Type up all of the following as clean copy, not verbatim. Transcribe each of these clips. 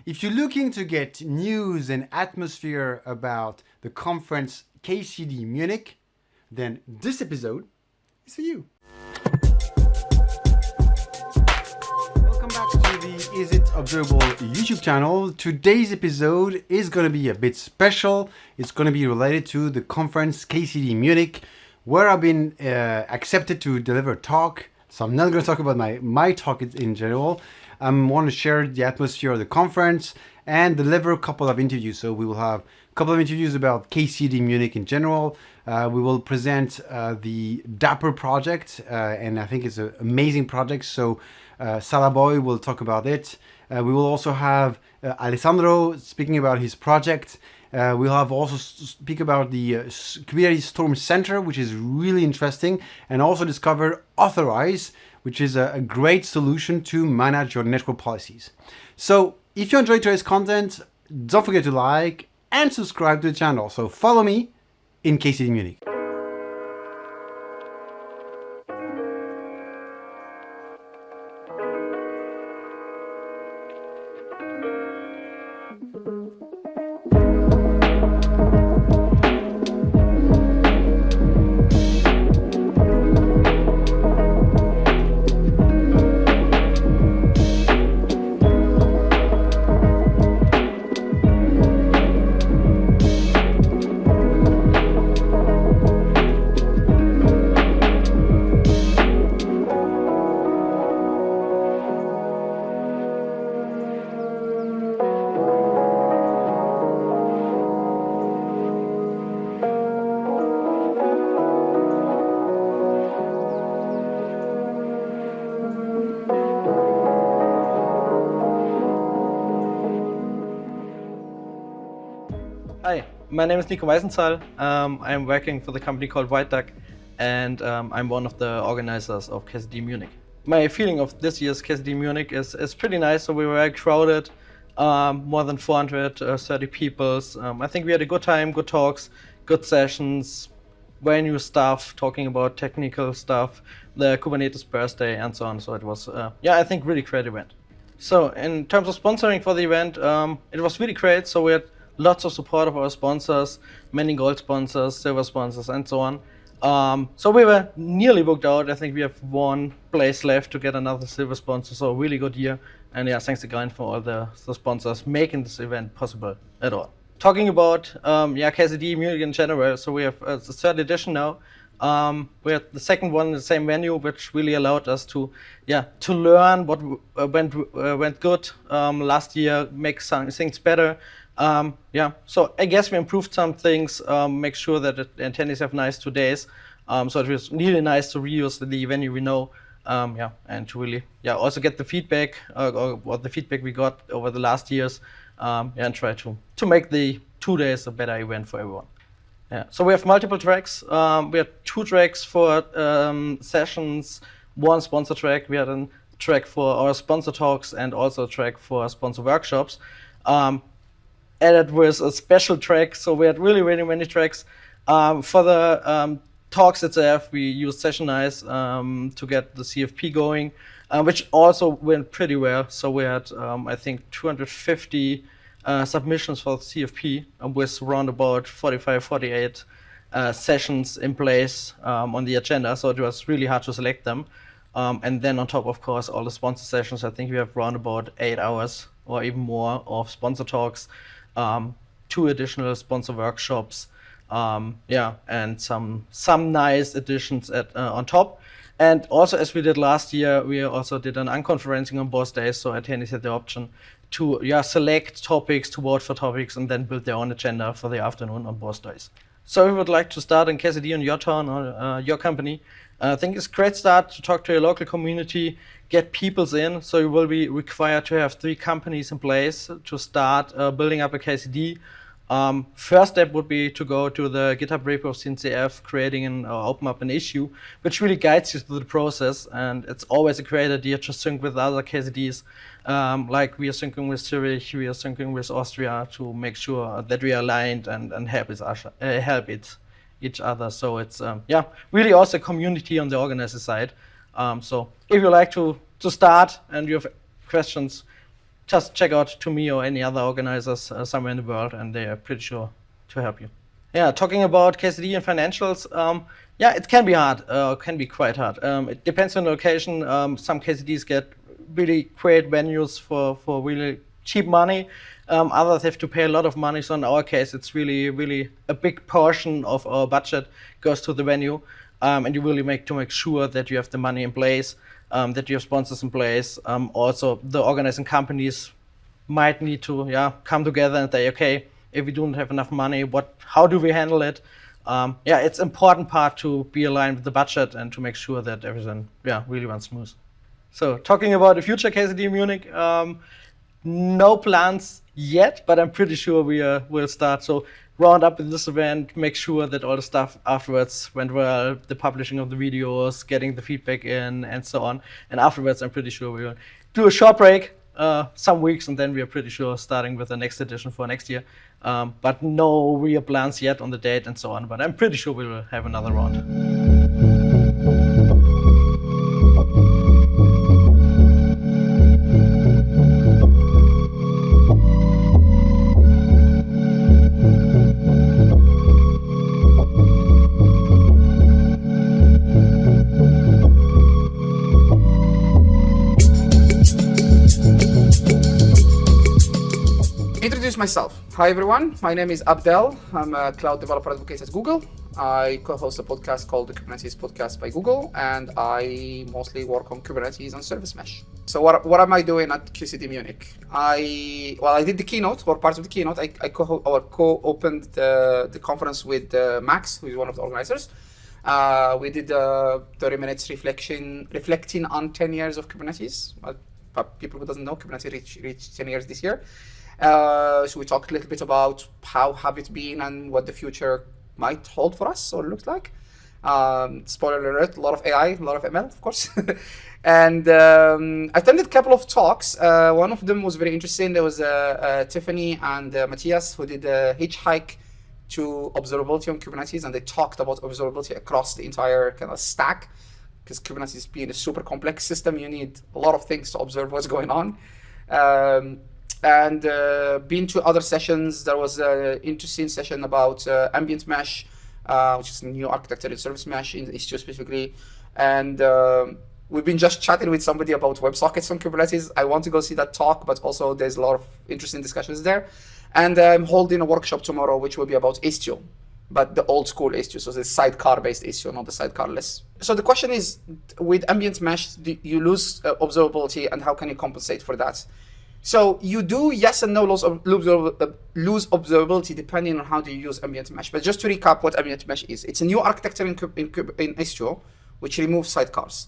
If you're looking to get news and atmosphere about the conference KCD Munich, then this episode is for you. Welcome back to the Is It Observable YouTube channel. Today's episode is going to be a bit special. It's going to be related to the conference KCD Munich, where I've been accepted to deliver a talk. So I'm not going to talk about my talk in general. I want to share the atmosphere of the conference and deliver a couple of interviews. So we will have a couple of interviews about KCD Munich in general. We will present the Dapper project, and I think it's an amazing project. So Salaboy will talk about it. We will also have Alessandro speaking about his project. We'll have also speak about the Kubernetes Storm Center, which is really interesting, and also discover Otterize, which is a great solution to manage your network policies. So if you enjoyed today's content, don't forget to like and subscribe to the channel. So follow me in KCD Munich. Hi, my name is Nico Meisenzahl. I'm working for the company called WhiteDuck, and I'm one of the organizers of KCD Munich. My feeling of this year's KCD Munich is pretty nice. So we were very crowded, more than 430 people. I think we had a good time, good talks, good sessions, very new stuff, talking about technical stuff, the Kubernetes birthday and so on. So it was, I think really great event. So in terms of sponsoring for the event, it was really great. So we had lots of support of our sponsors, many gold sponsors, silver sponsors, and so on. So we were nearly booked out. I think we have one place left to get another silver sponsor. So a really good year. And yeah, thanks again for all the sponsors making this event possible at all. Talking about KCD Munich in general. So we have the third edition now. We had the second one in the same venue, which really allowed us to learn what went good last year, make some things better. So I guess we improved some things, make sure that the attendees have nice 2 days. So it was really nice to reuse the venue we know, and to really also get the feedback or what the feedback we got over the last years, and try to make the 2 days a better event for everyone. So we have multiple tracks. We had 2 tracks for sessions, 1 sponsor track. We had a track for our sponsor talks and also a track for sponsor workshops. Added with a special track, so we had really many tracks. For the talks itself, we used Sessionize to get the CFP going, which also went pretty well. So we had, I think, 250 submissions for the CFP with around about 45, 48 sessions in place on the agenda. So it was really hard to select them. And then on top, of course, all the sponsor sessions. I think we have around about 8 hours or even more of sponsor talks. 2 additional sponsor workshops, and some nice additions on top. And also, as we did last year, we also did an unconferencing on both days, so attendees had the option to select topics, to vote for topics, and then build their own agenda for the afternoon on both days. So if you would like to start in KCD in your town or your company, I think it's a great start to talk to your local community, get peoples in. So you will be required to have 3 companies in place to start building up a KCD. First step would be to go to the GitHub repo of CNCF, creating open up an issue, which really guides you through the process. And it's always a great idea to sync with other KCDs, like we are syncing with Zurich, we are syncing with Austria, to make sure that we are aligned and help each other. So it's really also a community on the organizer side. So if you like to start and you have questions, just check out to me or any other organizers somewhere in the world, and they are pretty sure to help you. Yeah, talking about KCD and financials, yeah, it can be hard, can be quite hard. It depends on the location. Some KCDs get really great venues for really cheap money. Others have to pay a lot of money. So in our case, it's really a big portion of our budget goes to the venue. And you really make sure that you have the money in place, that you have sponsors in place. Also, the organizing companies might need to come together and say, okay, if we don't have enough money, how do we handle it? Yeah, it's important part to be aligned with the budget and to make sure that everything really runs smooth. So talking about the future KCD Munich, no plans yet, but I'm pretty sure we'll start. So round up in this event, make sure that all the stuff afterwards went well, the publishing of the videos, getting the feedback in, and so on. And afterwards, I'm pretty sure we will do a short break, some weeks, and then we are pretty sure starting with the next edition for next year. But no real plans yet on the date and so on. But I'm pretty sure we will have another round. Introduce myself. Hi everyone, my name is Abdel. I'm a cloud developer advocate at Google. I co-host a podcast called the Kubernetes Podcast by Google, and I mostly work on Kubernetes and Service Mesh. So what am I doing at KCD Munich? I did the keynote, or part of the keynote. I co-opened the conference with Max, who is one of the organizers. We did 30 minutes reflecting on 10 years of Kubernetes. People who doesn't know, Kubernetes reached 10 years this year. So we talked a little bit about how have it been and what the future might hold for us or looks like. Spoiler alert, a lot of AI, a lot of ML, of course. And I attended a couple of talks. One of them was very interesting. There was Tiffany and Matthias who did a hitchhike to observability on Kubernetes, and they talked about observability across the entire kind of stack. Because Kubernetes being a super complex system, you need a lot of things to observe what's going on. And been to other sessions. There was an interesting session about ambient mesh, which is a new architecture in service mesh in Istio specifically. And we've been just chatting with somebody about WebSockets on Kubernetes. I want to go see that talk, but also there's a lot of interesting discussions there. And I'm holding a workshop tomorrow, which will be about Istio, but the old school Istio, so the sidecar-based Istio, not the sidecar-less. So the question is, with ambient mesh, do you lose observability, and how can you compensate for that? So you do, yes and no, lose observability depending on how do you use ambient mesh. But just to recap what ambient mesh is, it's a new architecture in Istio, which removes sidecars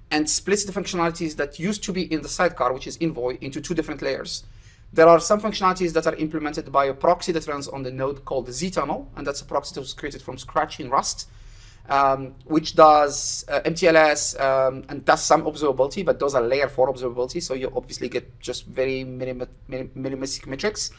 and splits the functionalities that used to be in the sidecar, which is Envoy, into two different layers. There are some functionalities that are implemented by a proxy that runs on the node called the ztunnel, and that's a proxy that was created from scratch in Rust, which does MTLS and does some observability, but those are layer 4 observability, so you obviously get just very minimalistic metrics,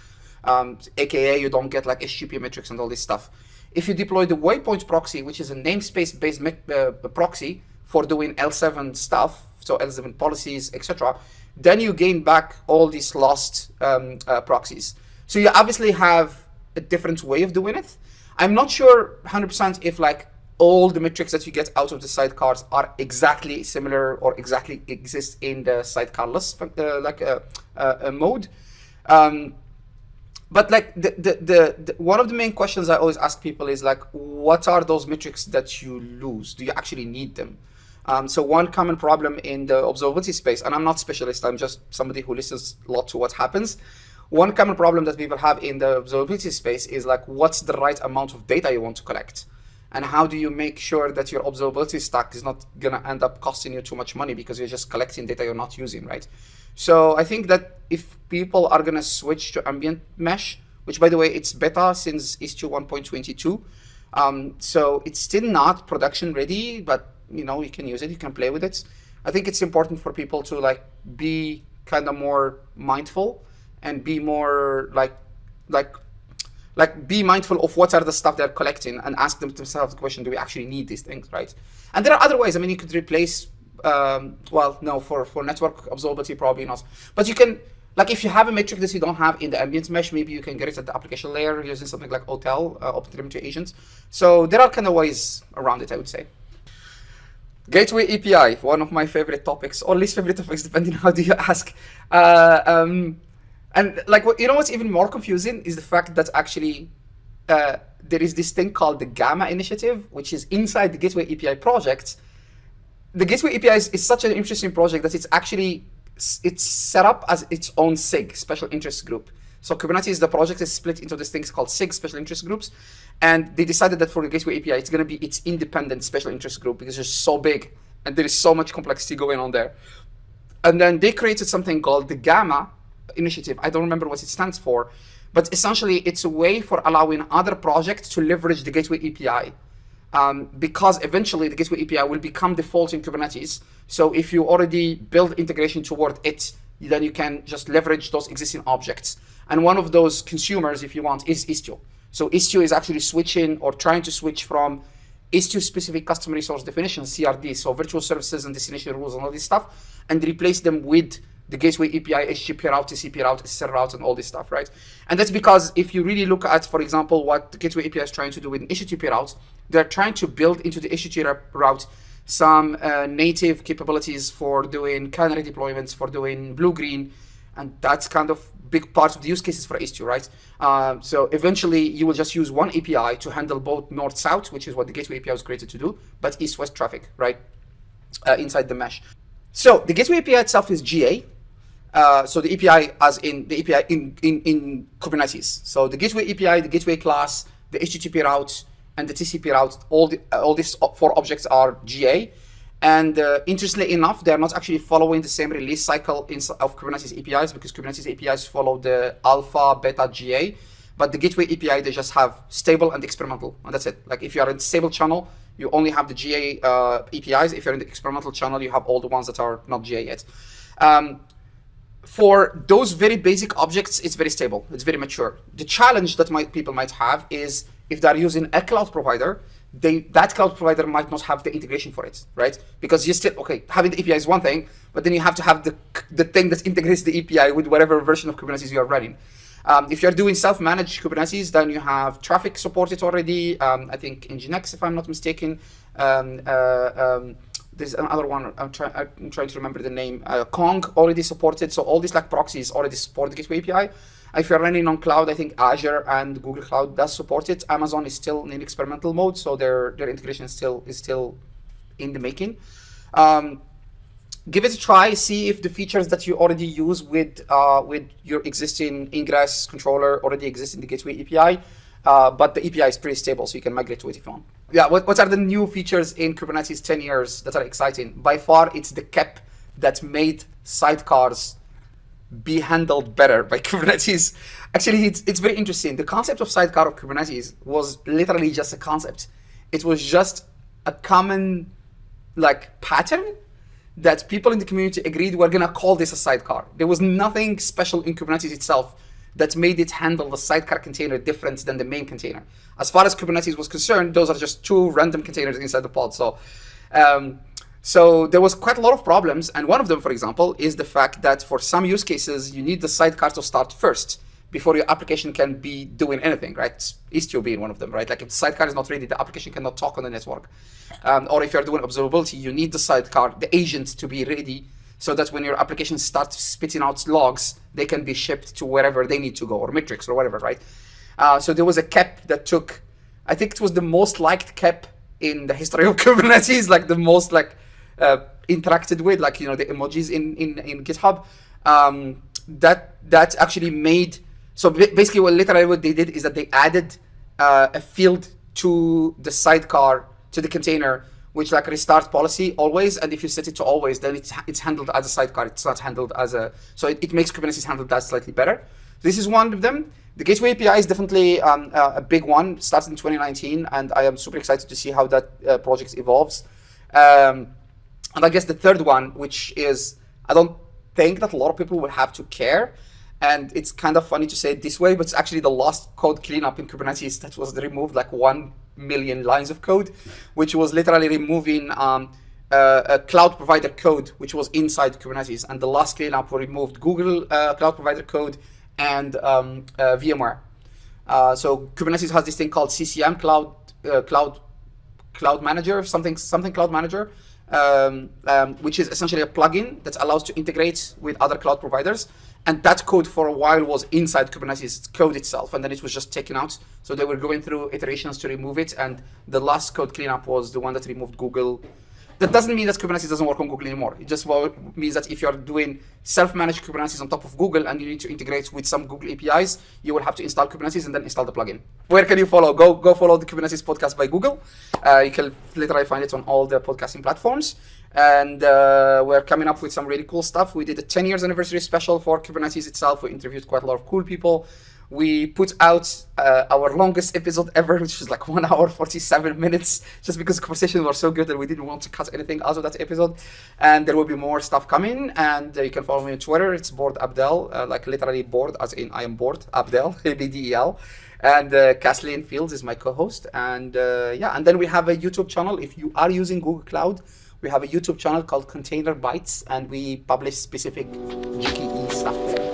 aka you don't get like HTTP metrics and all this stuff. If you deploy the waypoint proxy, which is a namespace-based proxy for doing L7 stuff, so L7 policies, etc., then you gain back all these lost proxies. So you obviously have a different way of doing it. I'm not sure 100% if like all the metrics that you get out of the sidecars are exactly similar or exactly exist in the sidecarless mode. But like the one of the main questions I always ask people is like, what are those metrics that you lose? Do you actually need them? So one common problem in the observability space, and I'm not a specialist, I'm just somebody who listens a lot to what happens. One common problem that people have in the observability space is like, what's the right amount of data you want to collect? And how do you make sure that your observability stack is not gonna end up costing you too much money because you're just collecting data you're not using, right? So I think that if people are gonna switch to ambient mesh, which by the way, it's beta since Istio 1.22, so it's still not production ready, but you know, you can use it, you can play with it. I think it's important for people to like be kind of more mindful and be more like be mindful of what are the stuff they're collecting and ask themselves the question, do we actually need these things, right? And there are other ways. I mean, you could replace, well, no, for network observability, probably not. But you can like if you have a metric that you don't have in the ambient mesh, maybe you can get it at the application layer using something like OTel, OpenTelemetry agents. So there are kind of ways around it, I would say. Gateway API, one of my favorite topics, or least favorite topics, depending on how do you ask. And like, you know what's even more confusing is the fact that actually there is this thing called the Gamma initiative, which is inside the Gateway API project. The Gateway API is such an interesting project that it's set up as its own SIG, special interest group. So Kubernetes, the project is split into these things called SIG, special interest groups. And they decided that for the Gateway API, it's going to be its independent special interest group because it's so big and there is so much complexity going on there. And then they created something called the Gamma initiative. I don't remember what it stands for, but essentially it's a way for allowing other projects to leverage the Gateway API. Because eventually the Gateway API will become default in Kubernetes. So if you already build integration toward it, then you can just leverage those existing objects. And one of those consumers, if you want, is Istio. So Istio is actually switching or trying to switch from Istio specific custom resource definition, CRD, so virtual services and destination rules and all this stuff, and replace them with the Gateway API, HTTP route, TCP route, SSL route, and all this stuff, right? And that's because if you really look at, for example, what the Gateway API is trying to do with an HTTP route, they're trying to build into the HTTP route some native capabilities for doing canary deployments, for doing blue-green, and that's kind of big part of the use cases for Istio, right? So eventually you will just use one API to handle both north-south, which is what the Gateway API was created to do, but east-west traffic, right? Inside the mesh. So the Gateway API itself is GA. So the API as in the API in Kubernetes. So the Gateway API, the Gateway class, the HTTP route, and the TCP route, all these 4 objects are GA. And interestingly enough, they're not actually following the same release cycle of Kubernetes APIs because Kubernetes APIs follow the alpha, beta, GA. But the Gateway API, they just have stable and experimental, and that's it. Like if you are in stable channel, you only have the GA APIs. If you're in the experimental channel, you have all the ones that are not GA yet. For those very basic objects, it's very stable. It's very mature. The challenge that people might have is if they're using a cloud provider, that cloud provider might not have the integration for it, right? Because you still, having the API is one thing, but then you have to have the thing that integrates the API with whatever version of Kubernetes you are running. If you're doing self-managed Kubernetes, then you have traffic supported already. I think Nginx, if I'm not mistaken. There's another one, I'm trying to remember the name. Kong already supported, so all these like proxies already support the Gateway API. If you're running on cloud, I think Azure and Google Cloud does support it. Amazon is still in experimental mode, so their integration is still in the making. Give it a try, see if the features that you already use with your existing ingress controller already exist in the Gateway API. But the API is pretty stable, so you can migrate to it if you want. Yeah, what are the new features in Kubernetes 10 years that are exciting? By far, it's the KEP that made sidecars be handled better by Kubernetes. Actually, it's very interesting. The concept of sidecar of Kubernetes was literally just a concept. It was just a common pattern that people in the community agreed we're gonna call this a sidecar. There was nothing special in Kubernetes itself that made it handle the sidecar container different than the main container. As far as Kubernetes was concerned, those are just 2 random containers inside the pod. So there was quite a lot of problems, and one of them, for example, is the fact that for some use cases, you need the sidecar to start first before your application can be doing anything, right? Istio being one of them, right? Like if the sidecar is not ready, the application cannot talk on the network. Or if you're doing observability, you need the sidecar, the agent, to be ready so that when your application starts spitting out logs, they can be shipped to wherever they need to go, or metrics or whatever, right? So there was a KEP that took, I think it was the most liked KEP in the history of Kubernetes, like the most interacted with, the emojis in GitHub. That actually made, so basically what they did is that they added a field to the sidecar, to the container, which restart policy always, and if you set it to always, then it's handled as a sidecar. It's not handled as a, so it makes Kubernetes handle that slightly better. This is one of them. The Gateway API is definitely a big one. It started in 2019, and I am super excited to see how that project evolves. And I guess the third one, which is, I don't think that a lot of people will have to care, and it's kind of funny to say it this way, but it's actually the last code cleanup in Kubernetes that was removed 1 million lines of code, which was literally removing cloud provider code which was inside Kubernetes, and the last cleanup we removed Google cloud provider code and VMware. So Kubernetes has this thing called CCM, cloud manager, something cloud manager, which is essentially a plugin that allows to integrate with other cloud providers. And that code for a while was inside Kubernetes code itself, and then it was just taken out. So they were going through iterations to remove it, and the last code cleanup was the one that removed Google. That doesn't mean that Kubernetes doesn't work on Google anymore. It just means that if you're doing self-managed Kubernetes on top of Google and you need to integrate with some Google APIs, you will have to install Kubernetes and then install the plugin. Where can you follow? Go follow the Kubernetes podcast by Google. You can literally find it on all the podcasting platforms. And we're coming up with some really cool stuff. We did a 10 years anniversary special for Kubernetes itself. We interviewed quite a lot of cool people. We put out our longest episode ever, which was like 1 hour, 47 minutes, just because the conversations were so good that we didn't want to cut anything out of that episode. And there will be more stuff coming. And you can follow me on Twitter. It's Bored Abdel, like literally bored, as in I am bored, Abdel, ABDEL. And Kathleen Fields is my co-host. And yeah, and then we have a YouTube channel. If you are using Google Cloud, we have a YouTube channel called Container Bytes, and we publish specific GKE stuff there.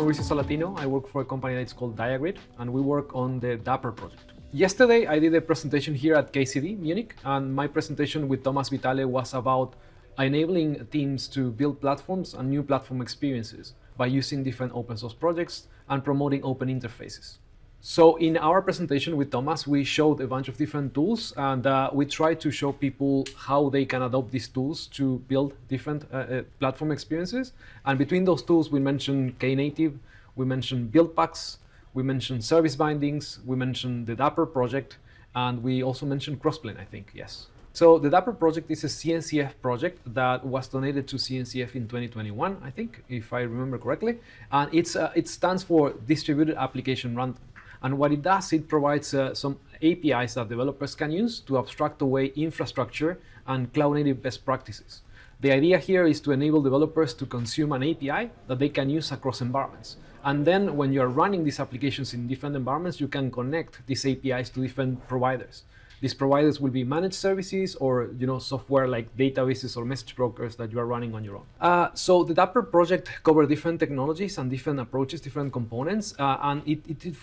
Mauricio Salatino. I work for a company that's called Diagrid, and we work on the Dapper project. Yesterday, I did a presentation here at KCD Munich, and my presentation with Thomas Vitale was about enabling teams to build platforms and new platform experiences by using different open source projects and promoting open interfaces. So in our presentation with Thomas, we showed a bunch of different tools, and we tried to show people how they can adopt these tools to build different platform experiences. And between those tools, we mentioned Knative, we mentioned build packs, we mentioned service bindings, we mentioned the Dapper project, and we also mentioned Crossplane, I think, yes. So the Dapper project is a CNCF project that was donated to CNCF in 2021, I think, if I remember correctly. And it stands for Distributed Application Runtime. And what it does, it provides some APIs that developers can use to abstract away infrastructure and cloud-native best practices. The idea here is to enable developers to consume an API that they can use across environments. And then when you're running these applications in different environments, you can connect these APIs to different providers. These providers will be managed services or software like databases or message brokers that you are running on your own. So the Dapper project covers different technologies and different approaches, different components, and it's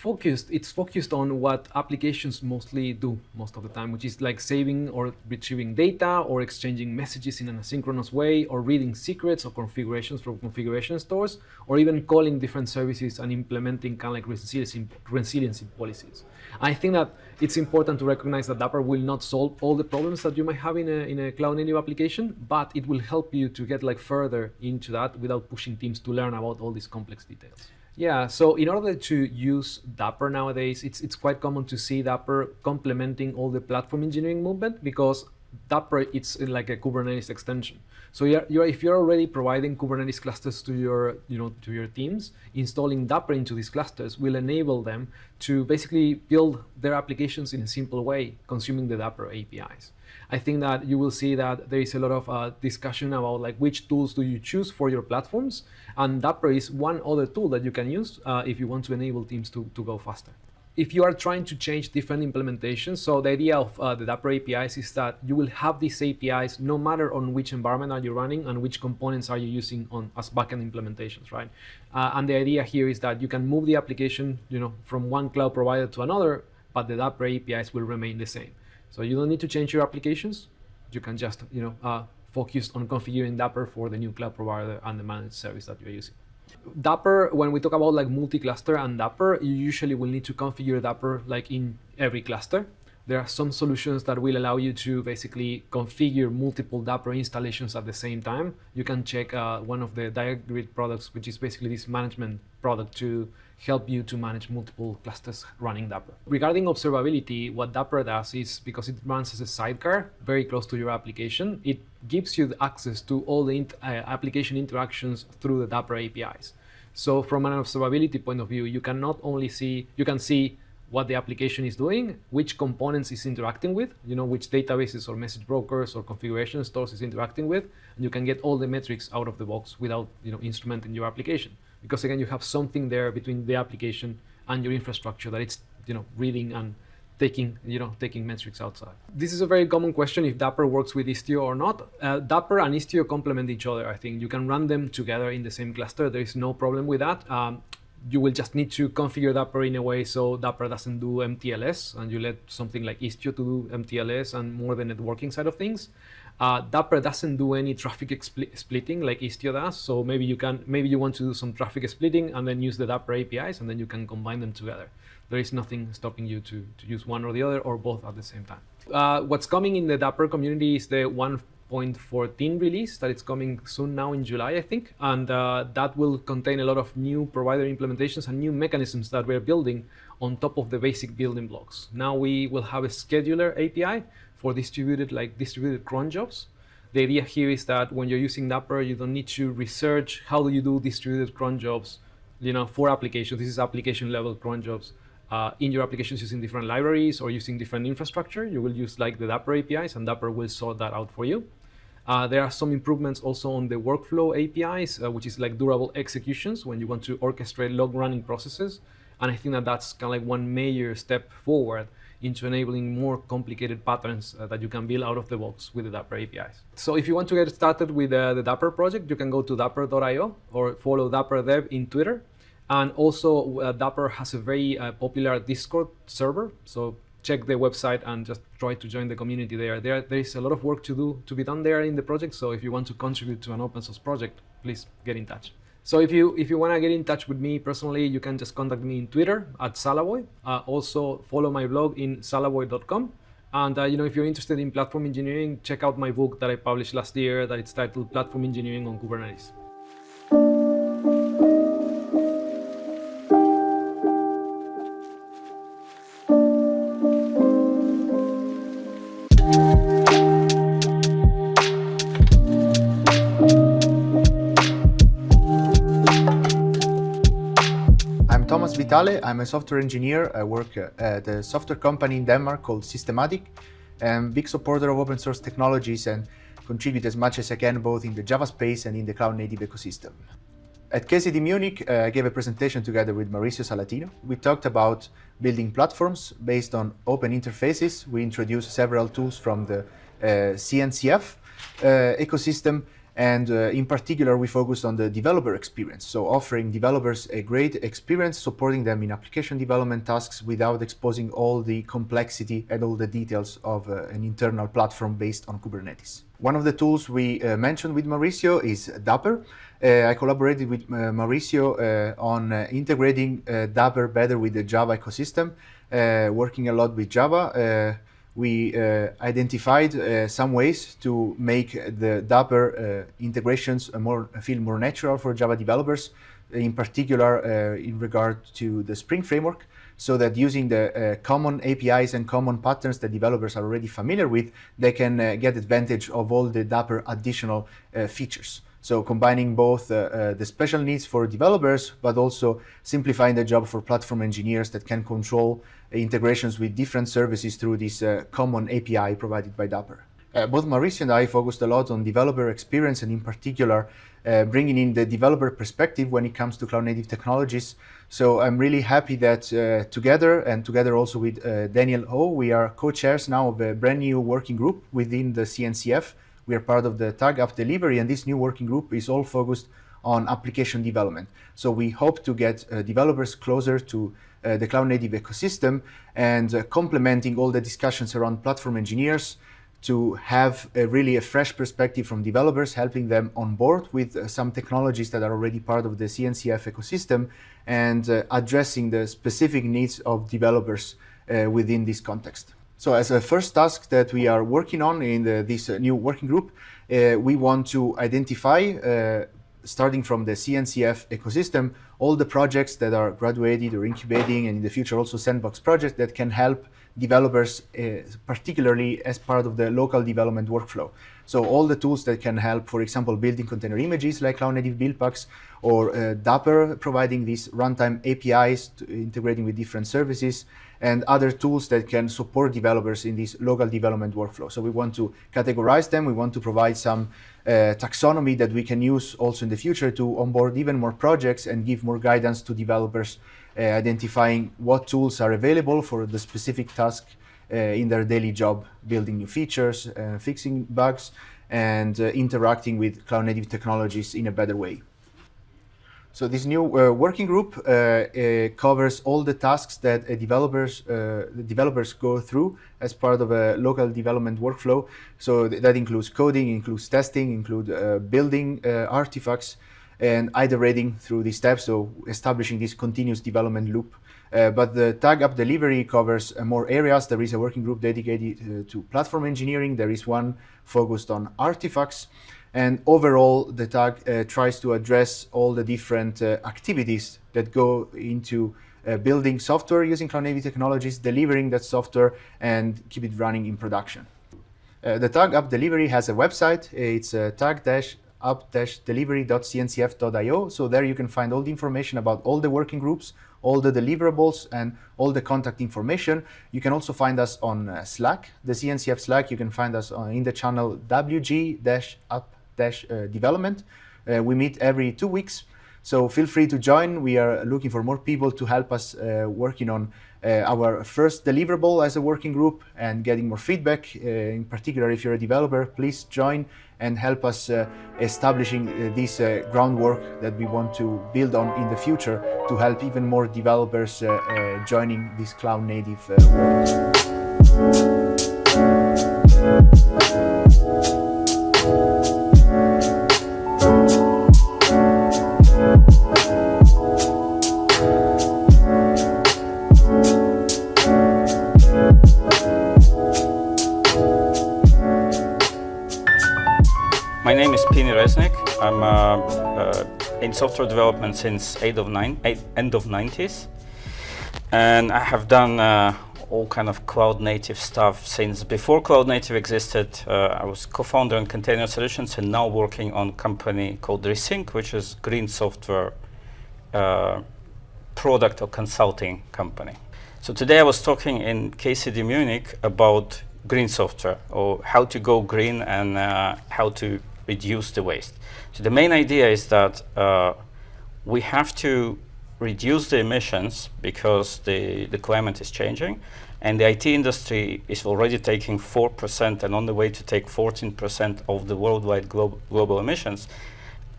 focused on what applications mostly do most of the time, which is like saving or retrieving data or exchanging messages in an asynchronous way or reading secrets or configurations from configuration stores or even calling different services and implementing kind of like resiliency policies. I think that it's important to recognize that Dapper will not solve all the problems that you might have in a cloud-native application, but it will help you to get like further into that without pushing teams to learn about all these complex details. Yeah, so in order to use Dapper nowadays, it's quite common to see Dapper complementing all the platform engineering movement because Dapper, it's like a Kubernetes extension. So if you're already providing Kubernetes clusters to your teams, installing Dapper into these clusters will enable them to basically build their applications in a simple way, consuming the Dapper APIs. I think that you will see that there is a lot of discussion about like which tools do you choose for your platforms, and Dapper is one other tool that you can use if you want to enable teams to go faster. If you are trying to change different implementations, so the idea of the Dapper APIs is that you will have these APIs no matter on which environment are you running and which components are you using as backend implementations, right? And the idea here is that you can move the application, from one cloud provider to another, but the Dapper APIs will remain the same. So you don't need to change your applications. You can just, focus on configuring Dapper for the new cloud provider and the managed service that you're using. Dapper, when we talk about like multi-cluster and Dapper, you usually will need to configure Dapper like in every cluster. There are some solutions that will allow you to basically configure multiple Dapper installations at the same time. You can check one of the Diagrid products, which is basically this management product to help you to manage multiple clusters running Dapper. Regarding observability, what Dapper does is, because it runs as a sidecar very close to your application, it gives you the access to all the application interactions through the Dapper APIs. So from an observability point of view, you can not only see, you can see what the application is doing, which components it's interacting with, which databases or message brokers or configuration stores it's interacting with, and you can get all the metrics out of the box without instrumenting your application. Because again, you have something there between the application and your infrastructure that it's reading and taking metrics outside. This is a very common question if Dapper works with Istio or not. Dapper and Istio complement each other. I think you can run them together in the same cluster. There is no problem with that. You will just need to configure Dapper in a way so Dapper doesn't do MTLS, and you let something like Istio to do MTLS and more the networking side of things. Dapper doesn't do any traffic splitting like Istio does, so maybe you want to do some traffic splitting and then use the Dapper APIs, and then you can combine them together. There is nothing stopping you to use one or the other or both at the same time. What's coming in the Dapper community is the 1.14 release that it's coming soon now in July, I think, and that will contain a lot of new provider implementations and new mechanisms that we're building on top of the basic building blocks. Now we will have a scheduler API for distributed cron jobs. The idea here is that when you're using Dapper, you don't need to research how do you do distributed cron jobs, for applications. This is application level cron jobs. In your applications using different libraries or using different infrastructure, you will use like the Dapper APIs, and Dapper will sort that out for you. There are some improvements also on the workflow APIs, which is like durable executions when you want to orchestrate log running processes. And I think that that's kind of like one major step forward into enabling more complicated patterns that you can build out of the box with the Dapper APIs. So if you want to get started with the Dapper project, you can go to dapper.io or follow Dapper Dev in Twitter. And also Dapper has a very popular Discord server. So check the website and just try to join the community there. There is a lot of work to be done there in the project. So if you want to contribute to an open source project, please get in touch. So if you want to get in touch with me personally, you can just contact me in Twitter at Salaboy. Also follow my blog in salaboy.com. And if you're interested in platform engineering, check out my book that I published last year that it's titled Platform Engineering on Kubernetes. Vitale. I'm a software engineer. I work at a software company in Denmark called Systematic. I'm a big supporter of open source technologies and contribute as much as I can both in the Java space and in the cloud native ecosystem. At KCD Munich, I gave a presentation together with Mauricio Salatino. We talked about building platforms based on open interfaces. We introduced several tools from the CNCF ecosystem. And in particular, we focused on the developer experience. So offering developers a great experience, supporting them in application development tasks without exposing all the complexity and all the details of an internal platform based on Kubernetes. One of the tools we mentioned with Mauricio is Dapper. I collaborated with Mauricio on integrating Dapper better with the Java ecosystem, working a lot with Java. We identified some ways to make the Dapper integrations feel more natural for Java developers, in particular in regard to the Spring framework, so that using the common APIs and common patterns that developers are already familiar with, they can get advantage of all the Dapper additional features. So combining both the special needs for developers, but also simplifying the job for platform engineers that can control integrations with different services through this common API provided by Dapper. Both Mauricio and I focused a lot on developer experience and in particular bringing in the developer perspective when it comes to cloud native technologies. So I'm really happy that together also with Daniel O, we are co-chairs now of a brand new working group within the CNCF. We are part of the Tag App Delivery, and this new working group is all focused on application development. So we hope to get developers closer to the cloud native ecosystem and complementing all the discussions around platform engineers to have really a fresh perspective from developers, helping them on board with some technologies that are already part of the CNCF ecosystem and addressing the specific needs of developers within this context. So as a first task that we are working on in this new working group, we want to identify, starting from the CNCF ecosystem, all the projects that are graduated or incubating, and in the future also sandbox projects that can help developers, particularly as part of the local development workflow. So all the tools that can help, for example, building container images like Cloud Native build packs, or Dapper providing these runtime APIs integrating with different services, and other tools that can support developers in this local development workflow. So we want to categorize them. We want to provide some taxonomy that we can use also in the future to onboard even more projects and give more guidance to developers, identifying what tools are available for the specific task in their daily job, building new features, fixing bugs, and interacting with cloud native technologies in a better way. So this new working group covers all the tasks that the developers go through as part of a local development workflow. So that includes coding, includes testing, include building artifacts, and iterating through these steps, so establishing this continuous development loop. But the tag app delivery covers more areas. There is a working group dedicated to platform engineering. There is one focused on artifacts. And overall, the tag tries to address all the different activities that go into building software using cloud native technologies, delivering that software, and keep it running in production. The tag app delivery has a website. It's tag-app-delivery.cncf.io. So there you can find all the information about all the working groups, all the deliverables, and all the contact information. You can also find us on Slack, the CNCF Slack. You can find us in the channel WG-app-development. We meet every 2 weeks, so feel free to join. We are looking for more people to help us working on our first deliverable as a working group and getting more feedback. In particular, if you're a developer, please join and help us establishing this groundwork that we want to build on in the future to help even more developers joining this cloud native world. My name is Pini Reznik. I'm in software development since end of 90s, and I have done all kind of cloud native stuff since before cloud native existed. I was co-founder in Container Solutions and now working on a company called Cinq, which is green software product or consulting company. So today I was talking in KCD Munich about green software, or how to go green and how to reduce the waste. So the main idea is that we have to reduce the emissions because the climate is changing, and the IT industry is already taking 4% and on the way to take 14% of the worldwide global emissions.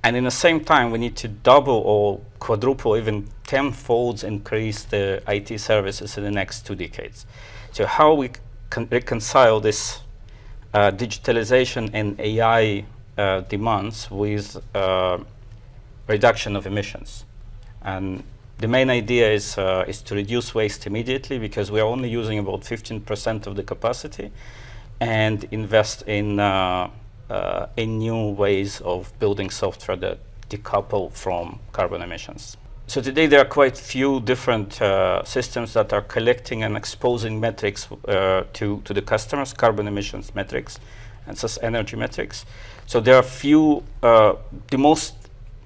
And in the same time, we need to double or quadruple, even 10-fold increase the IT services in the next 2 decades. So how we can reconcile this digitalization and AI demands with reduction of emissions. And the main idea is to reduce waste immediately, because we are only using about 15% of the capacity, and invest in new ways of building software that decouple from carbon emissions. So today there are quite few different systems that are collecting and exposing metrics to the customers, carbon emissions metrics and energy metrics. So there are few, the most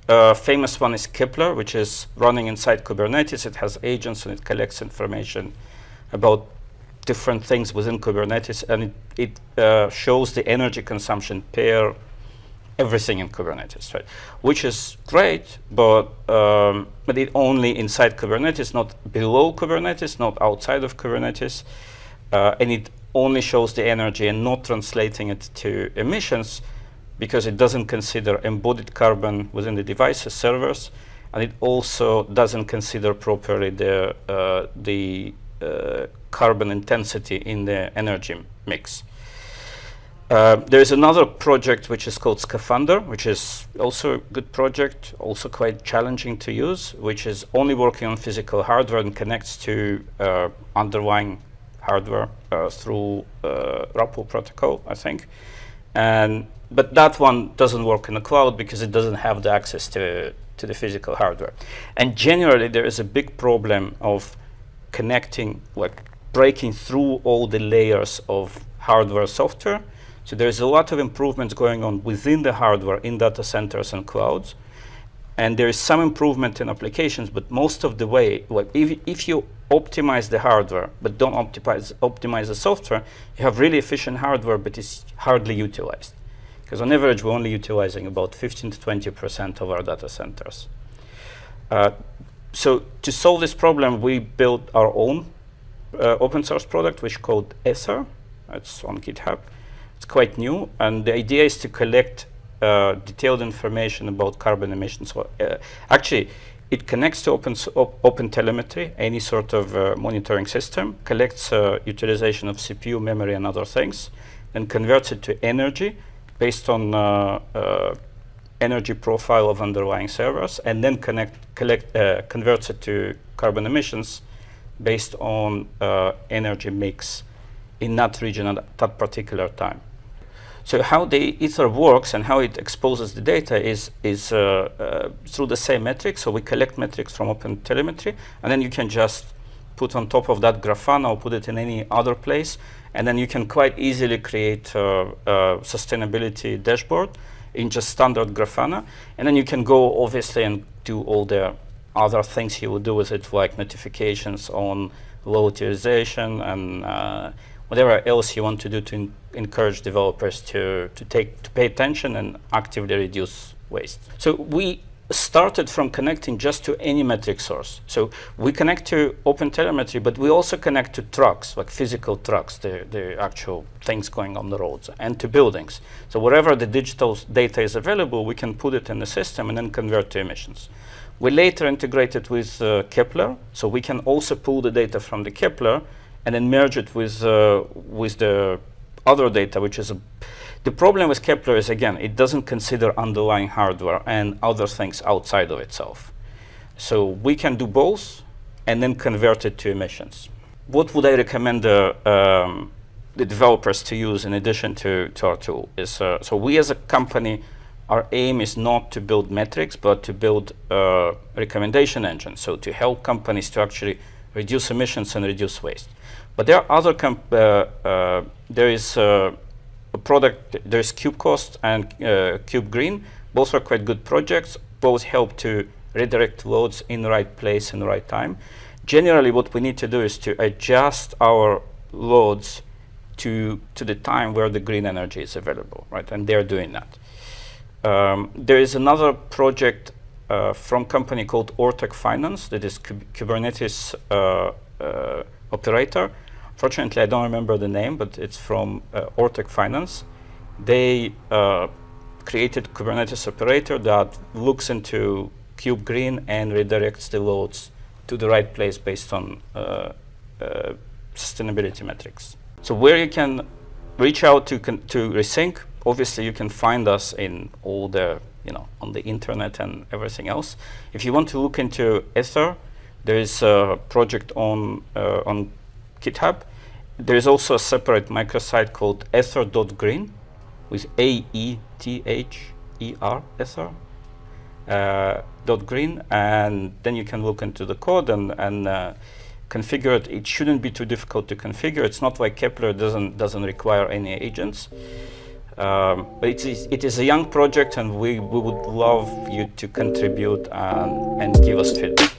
famous one is Kepler, which is running inside Kubernetes. It has agents and it collects information about different things within Kubernetes, and it shows the energy consumption per everything in Kubernetes, right? Which is great, but it only inside Kubernetes, not below Kubernetes, not outside of Kubernetes, and it only shows the energy and not translating it to emissions, because it doesn't consider embodied carbon within the devices, servers, and it also doesn't consider properly the carbon intensity in the energy mix. There is another project which is called Scaphander, which is also a good project, also quite challenging to use, which is only working on physical hardware and connects to underlying hardware through RAPL protocol, I think. But that one doesn't work in the cloud because it doesn't have the access to the physical hardware. And generally, there is a big problem of connecting, like breaking through all the layers of hardware software. So there's a lot of improvements going on within the hardware in data centers and clouds. And there is some improvement in applications, but most of the way, like if you optimize the hardware but don't optimize the software, you have really efficient hardware, but it's hardly utilized. Because on average, we're only utilizing about 15 to 20% of our data centers. So to solve this problem, we built our own open source product, which is called Ether. It's on GitHub. It's quite new, and the idea is to collect detailed information about carbon emissions. Actually, it connects to open telemetry, any sort of monitoring system, collects utilization of CPU, memory, and other things, and converts it to energy based on energy profile of underlying servers, and then converts it to carbon emissions based on energy mix in that region at that particular time. So how the Ether works and how it exposes the data is through the same metrics. So we collect metrics from open telemetry, and then you can just put on top of that Grafana or put it in any other place, and then you can quite easily create a sustainability dashboard in just standard Grafana, and then you can go obviously and do all the other things you would do with it, like notifications on low utilization and whatever else you want to do to encourage developers to pay attention and actively reduce waste. So we started from connecting just to any metric source. So we connect to OpenTelemetry, but we also connect to trucks, like physical trucks, the actual things going on the roads, and to buildings. So wherever the digital data is available, we can put it in the system and then convert to emissions. We later integrated with Kepler, so we can also pull the data from the Kepler and then merge it with the other data, which is the problem with Kepler is, again, it doesn't consider underlying hardware and other things outside of itself. So we can do both and then convert it to emissions. What would I recommend the developers to use in addition to our tool is, so we as a company, our aim is not to build metrics, but to build a recommendation engine. So to help companies to actually reduce emissions and reduce waste. But there are other, there is a product, there's KubeCost and KubeGreen. Both are quite good projects. Both help to redirect loads in the right place in the right time. Generally, what we need to do is to adjust our loads to the time where the green energy is available, right? And they're doing that. There is another project from a company called Ortec Finance that is Kubernetes operator. Fortunately, I don't remember the name, but it's from Ortec Finance. They created Kubernetes operator that looks into KubeGreen and redirects the loads to the right place based on sustainability metrics. So where you can reach out to Resync, obviously you can find us in all the, on the internet and everything else. If you want to look into Ether, there is a project on GitHub. There is also a separate microsite called ether.green with AETHER, Ether, .green, and then you can look into the code and configure it. It shouldn't be too difficult to configure. It's not like Kepler doesn't require any agents. But it is a young project, and we would love you to contribute and give us feedback.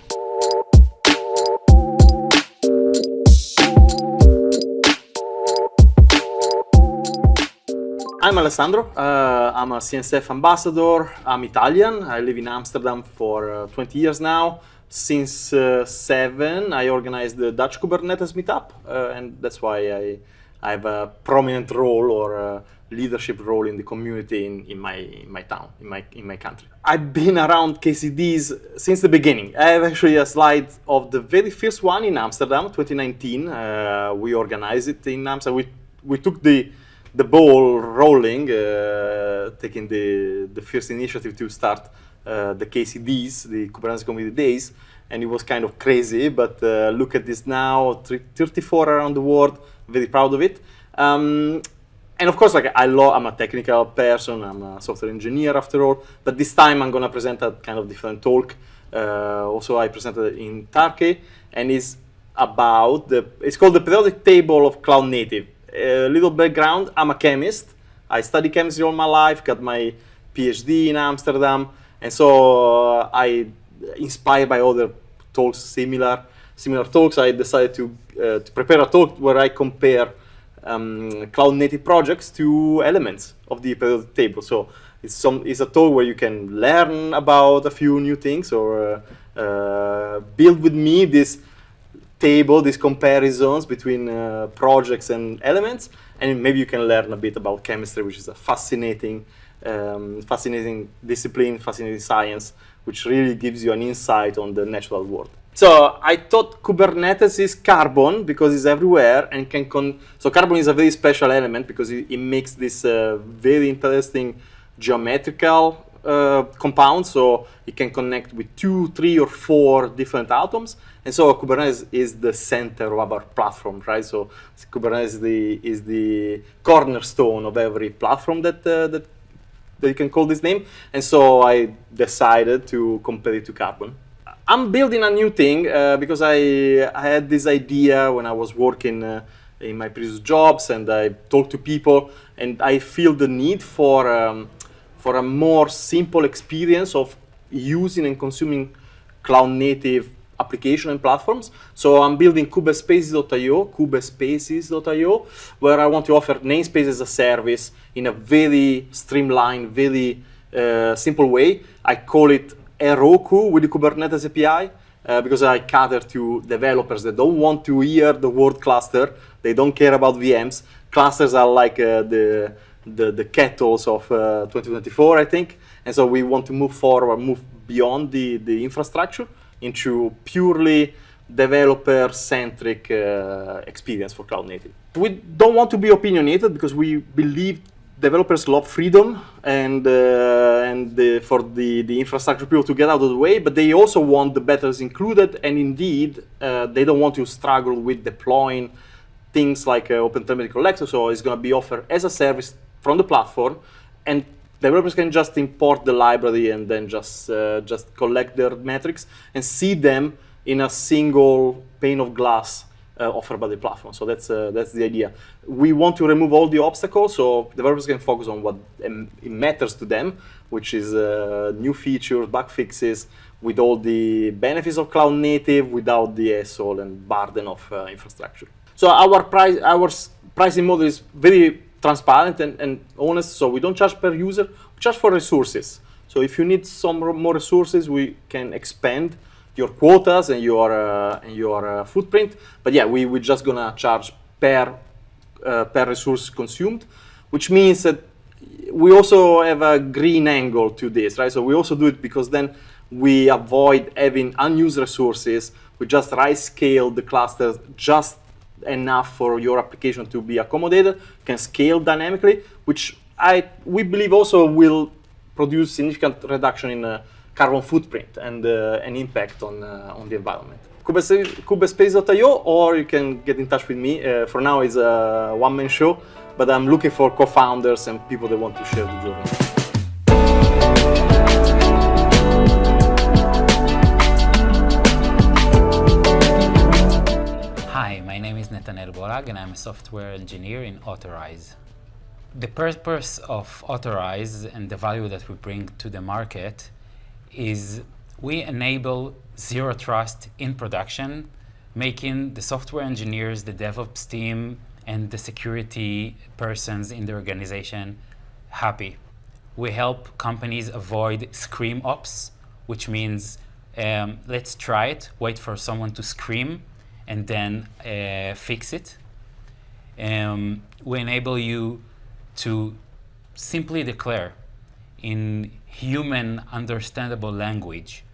I'm Alessandro. I'm a CNCF ambassador. I'm Italian. I live in Amsterdam for 20 years now. Since 7, I organized the Dutch Kubernetes meetup, and that's why I have a prominent role or a leadership role in the community in my town, in my country. I've been around KCDs since the beginning. I have actually a slide of the very first one in Amsterdam, 2019. We organized it in Amsterdam. We took the ball rolling, taking the first initiative to start the KCDs, the Kubernetes Community Days, and it was kind of crazy, but look at this now, 34 around the world, very proud of it. And of course, like I'm a technical person, I'm a software engineer after all, but this time I'm gonna present a kind of different talk. Also, I presented in Turkey, and it's called the periodic table of cloud native. A little background, I'm a chemist. I studied chemistry all my life, got my PhD in Amsterdam, and so I, inspired by other talks, similar talks, I decided to prepare a talk where I compare cloud native projects to elements of the periodic table. So it's a talk where you can learn about a few new things, or build with me this table, these comparisons between projects and elements, and maybe you can learn a bit about chemistry, which is a fascinating discipline, fascinating science, which really gives you an insight on the natural world. So I thought Kubernetes is Carbon because it's everywhere and so Carbon is a very special element because it makes this very interesting geometrical compound, so it can connect with 2, 3, or 4 different atoms. And so Kubernetes is the center of our platform, right? So Kubernetes is the cornerstone of every platform that you can call this name. And so I decided to compare it to Carbon. I'm building a new thing because I had this idea when I was working in my previous jobs, and I talked to people, and I feel the need for a more simple experience of using and consuming cloud native application and platforms. So I'm building Kubespaces.io, where I want to offer namespace as a service in a very streamlined, very simple way. I call it Heroku with the Kubernetes API because I cater to developers that don't want to hear the word cluster. They don't care about VMs. Clusters are like the kettles of 2024, I think. And so we want to move beyond the infrastructure into purely developer-centric experience for cloud native. We don't want to be opinionated because we believe developers love freedom and for the infrastructure people to get out of the way, but they also want the betters included, and indeed they don't want to struggle with deploying things like OpenTelemetry Collector, so it's going to be offered as a service from the platform, and developers can just import the library and then just collect their metrics and see them in a single pane of glass offered by the platform. So that's the idea. We want to remove all the obstacles so developers can focus on what matters to them, which is new features, bug fixes, with all the benefits of cloud native without the hassle and burden of infrastructure. So our pricing model is very transparent and honest. So we don't charge per user, we charge for resources. So if you need some more resources, we can expand your quotas and your footprint. But yeah, we're just gonna charge per resource consumed, which means that we also have a green angle to this, right? So we also do it because then we avoid having unused resources. We just scale the clusters just enough for your application to be accommodated, can scale dynamically, which we believe also will produce significant reduction in carbon footprint and an impact on the environment. Kubespaces.io, or you can get in touch with me. For now, it's a one-man show, but I'm looking for co-founders and people that want to share the journey. Hi, my name is Netanel Bollag and I'm a software engineer in Otterize. The purpose of Otterize and the value that we bring to the market is we enable zero trust in production, making the software engineers, the DevOps team, and the security persons in the organization happy. We help companies avoid scream ops, which means let's try it, wait for someone to scream, and then fix it. We enable you to simply declare in human understandable language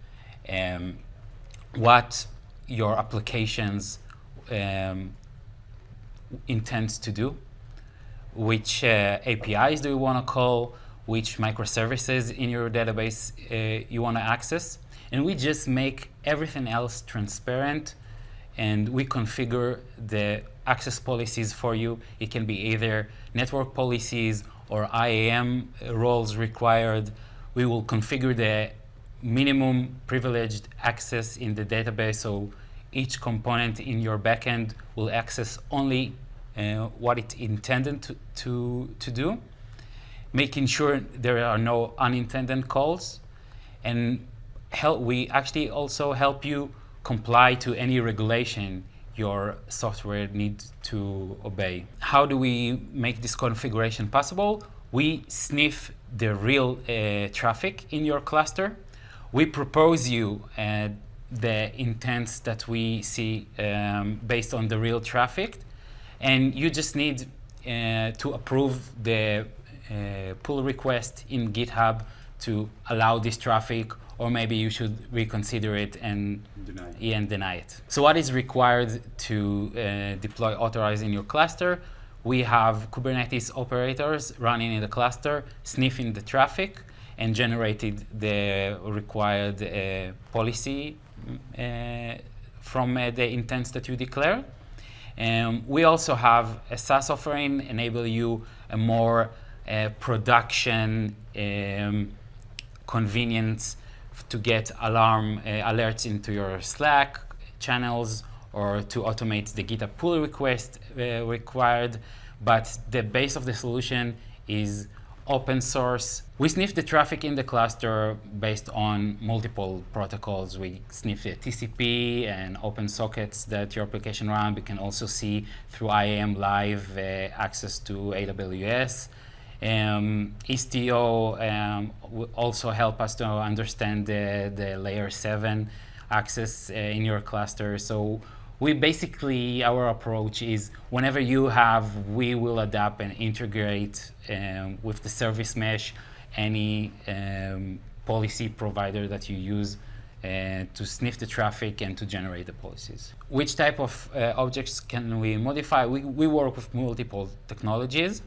what your applications intends to do, which APIs do you want to call, which microservices in your database you want to access, and we just make everything else transparent, and we configure the access policies for you. It can be either network policies or IAM roles required. We will configure the minimum privileged access in the database, so each component in your backend will access only what it's intended to do, making sure there are no unintended calls, and we actually also help you comply to any regulation your software needs to obey. How do we make this configuration possible? We sniff the real traffic in your cluster. We propose you the intents that we see based on the real traffic, and you just need to approve the pull request in GitHub to allow this traffic, or maybe you should reconsider it and deny it. So what is required to deploy Otterize in your cluster? We have Kubernetes operators running in the cluster, sniffing the traffic, and generated the required policy from the intents that you declare. We also have a SaaS offering, enable you a more production convenience to get alerts into your Slack channels, or to automate the GitHub pull request required. But the base of the solution is open source. We sniff the traffic in the cluster based on multiple protocols. We sniff the TCP and open sockets that your application runs. We can also see through IAM Live access to AWS. Istio will also help us to understand the layer 7 access in your cluster. So we basically, our approach is whenever you have, we will adapt and integrate with the service mesh any policy provider that you use to sniff the traffic and to generate the policies. Which type of objects can we modify? We work with multiple technologies.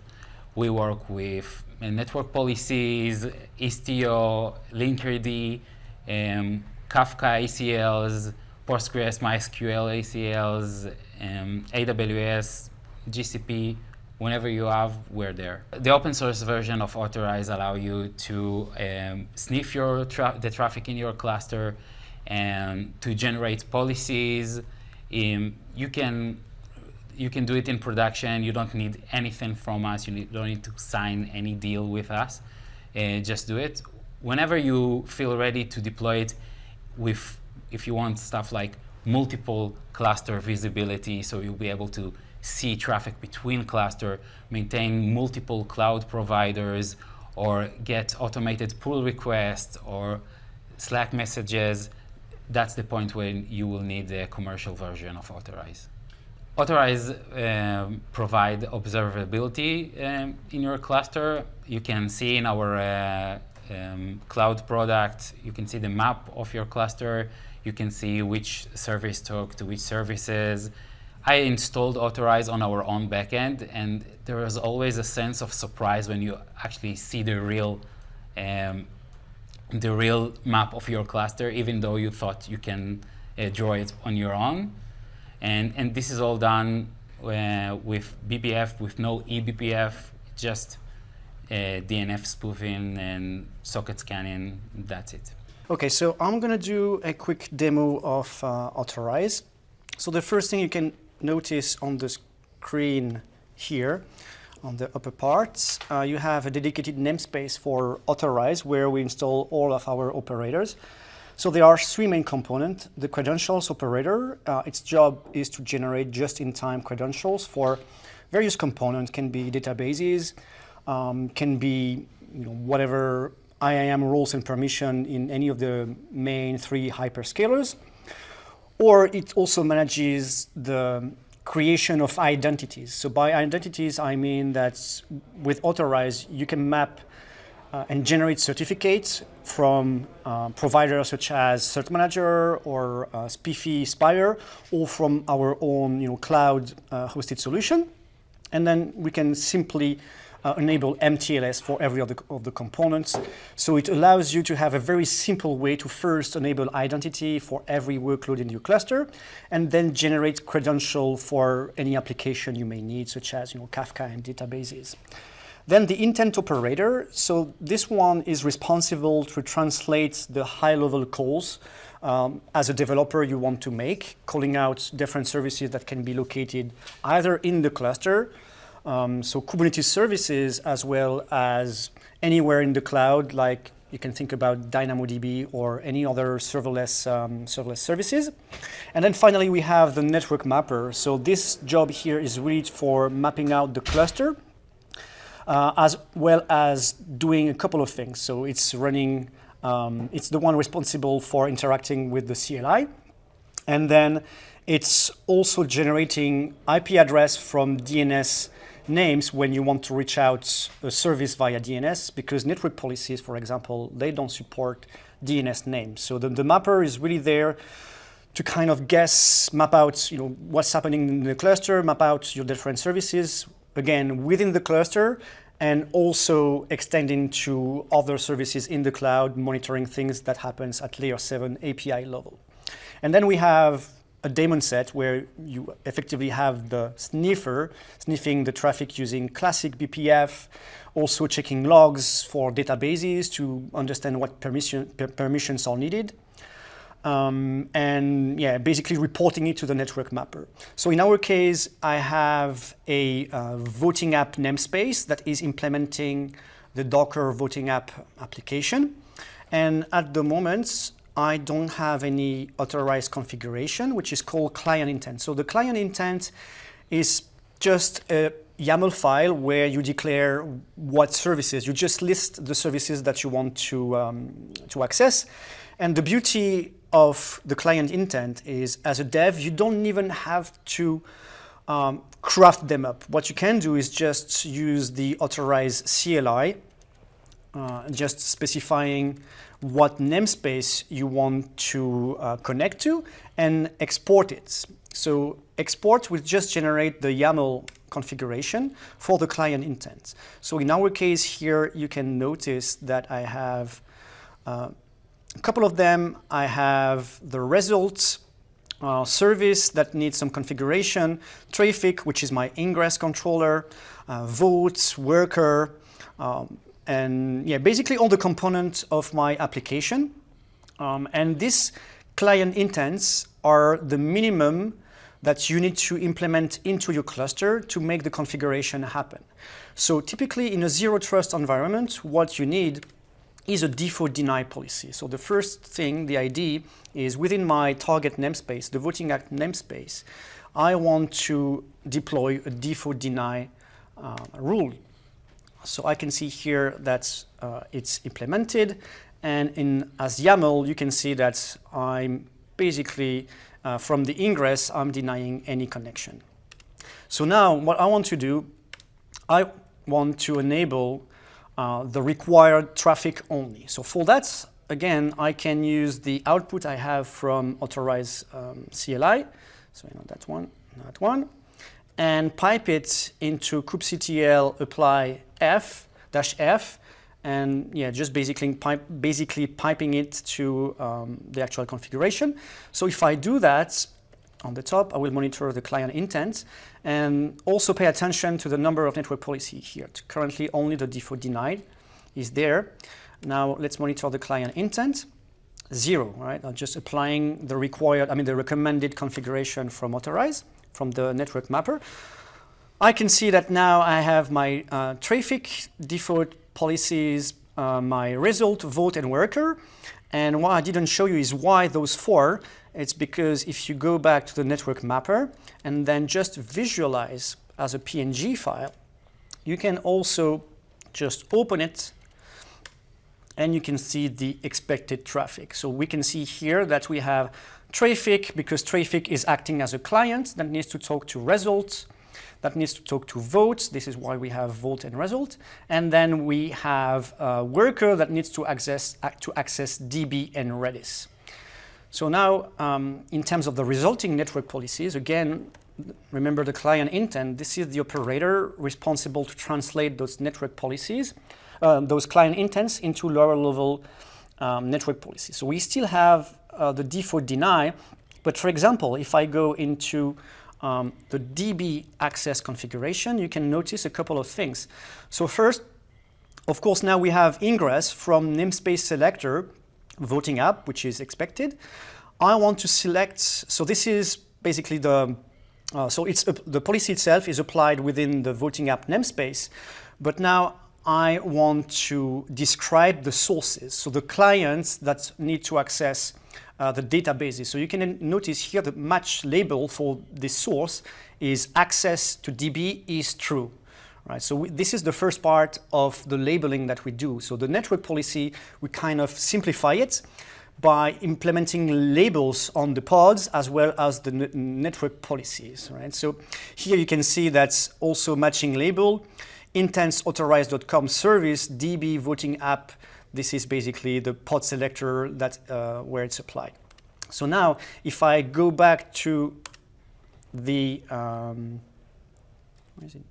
We work with network policies, Istio, Linkerd, Kafka ACLs, Postgres, MySQL ACLs, AWS, GCP. Whenever you have, we're there. The open source version of Otterize allow you to sniff the traffic in your cluster and to generate policies. You can do it in production. You don't need anything from us. You don't need to sign any deal with us. Just do it. Whenever you feel ready to deploy it, if you want stuff like multiple cluster visibility, so you'll be able to see traffic between cluster, maintain multiple cloud providers, or get automated pull requests or Slack messages, that's the point when you will need the commercial version of Otterize. Otterize provide observability in your cluster. You can see in our cloud product, you can see the map of your cluster. You can see which service talk to which services. I installed Otterize on our own backend, and there is always a sense of surprise when you actually see the real map of your cluster, even though you thought you can draw it on your own. And this is all done with BPF, with no eBPF, just DNF spoofing and socket scanning. That's it. Okay, so I'm going to do a quick demo of Otterize. So the first thing you can notice on the screen here, on the upper parts, you have a dedicated namespace for Otterize where we install all of our operators. So there are three main components. The credentials operator, its job is to generate just-in-time credentials for various components. Can be databases, can be whatever IAM roles and permission in any of the main three hyperscalers, or it also manages the creation of identities. So by identities, I mean that with Otterize, you can map and generate certificates from providers such as Cert Manager or Spiffy Spire, or from our own cloud hosted solution. And then we can simply enable MTLS for every other of the components. So it allows you to have a very simple way to first enable identity for every workload in your cluster, and then generate credential for any application you may need, such as Kafka and databases. Then the intent operator, so this one is responsible to translate the high-level calls as a developer you want to make, calling out different services that can be located either in the cluster, so Kubernetes services, as well as anywhere in the cloud, like you can think about DynamoDB or any other serverless services. And then finally, we have the network mapper. So this job here is really for mapping out the cluster, as well as doing a couple of things. So it's running, it's the one responsible for interacting with the CLI. And then it's also generating IP address from DNS names when you want to reach out a service via DNS, because network policies, for example, they don't support DNS names. So the mapper is really there to kind of map out what's happening in the cluster, map out your different services, again, within the cluster, and also extending to other services in the cloud, monitoring things that happens at layer 7 API level. And then we have a daemon set where you effectively have the sniffer sniffing the traffic using classic BPF, also checking logs for databases to understand what permissions are needed. And yeah, basically reporting it to the network mapper. So in our case, I have a voting app namespace that is implementing the Docker voting app application. And at the moment, I don't have any authorized configuration, which is called client intent. So the client intent is just a YAML file where you declare what services, you just list the services that you want to access. And the beauty of the client intent is, as a dev, you don't even have to craft them up. What you can do is just use the Otterize CLI, just specifying what namespace you want to connect to and export it. So export will just generate the YAML configuration for the client intent. So in our case here, you can notice that I have a couple of them. I have the results service that needs some configuration, traffic, which is my ingress controller, votes, worker, and yeah, basically all the components of my application. And these client intents are the minimum that you need to implement into your cluster to make the configuration happen. So typically in a zero trust environment, what you need is a default deny policy. So the first thing, the idea is within my target namespace, the voting act namespace, I want to deploy a default deny rule. So I can see here that it's implemented, and as YAML, you can see that I'm basically, from the ingress, I'm denying any connection. So now what I want to do, I want to enable the required traffic only. So for that, again, I can use the output I have from Otterize CLI, so that one, and pipe it into kubectl apply f-f, and yeah, just basically piping it to the actual configuration. So if I do that, on the top, I will monitor the client intent and also pay attention to the number of network policy here. Currently, only the default denied is there. Now let's monitor the client intent. 0, right? I'm just applying the the recommended configuration from Otterize, from the network mapper. I can see that now I have my traffic, default policies, my result, vote, and worker. And what I didn't show you is why those 4. It's because if you go back to the network mapper and then just visualize as a PNG file, you can also just open it and you can see the expected traffic. So we can see here that we have traffic, because traffic is acting as a client that needs to talk to results, that needs to talk to votes. This is why we have vote and result. And then we have a worker that needs to access DB and Redis. So now, in terms of the resulting network policies, again, remember the client intent, this is the operator responsible to translate those network policies, those client intents into lower level network policies. So we still have the default deny, but for example, if I go into the DB access configuration, you can notice a couple of things. So first, of course, now we have ingress from namespace selector voting app, which is expected. I want to select, so this is basically the policy itself is applied within the voting app namespace, but now I want to describe the sources, so the clients that need to access the databases. So you can notice here the match label for this source is access to DB is true. Right, so this is the first part of the labeling that we do. So the network policy, we kind of simplify it by implementing labels on the pods as well as the network policies. Right? So here you can see that's also matching label, intents Otterize.com service, DB voting app. This is basically the pod selector that where it's applied. So now if I go back to the, where is it?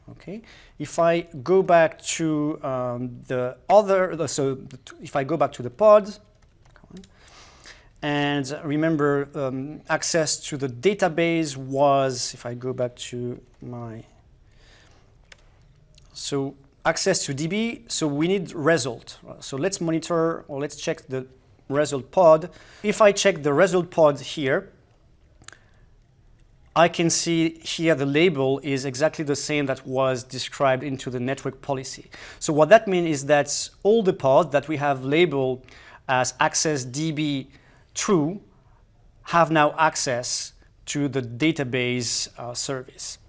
Okay, if I go back to if I go back to the pod, and remember access to the database was, if I go back to my, so access to DB, so we need result. So let's monitor, or let's check the result pod. If I check the result pod here, I can see here the label is exactly the same that was described into the network policy. So what that means is that all the pods that we have labeled as access DB true have now access to the database service.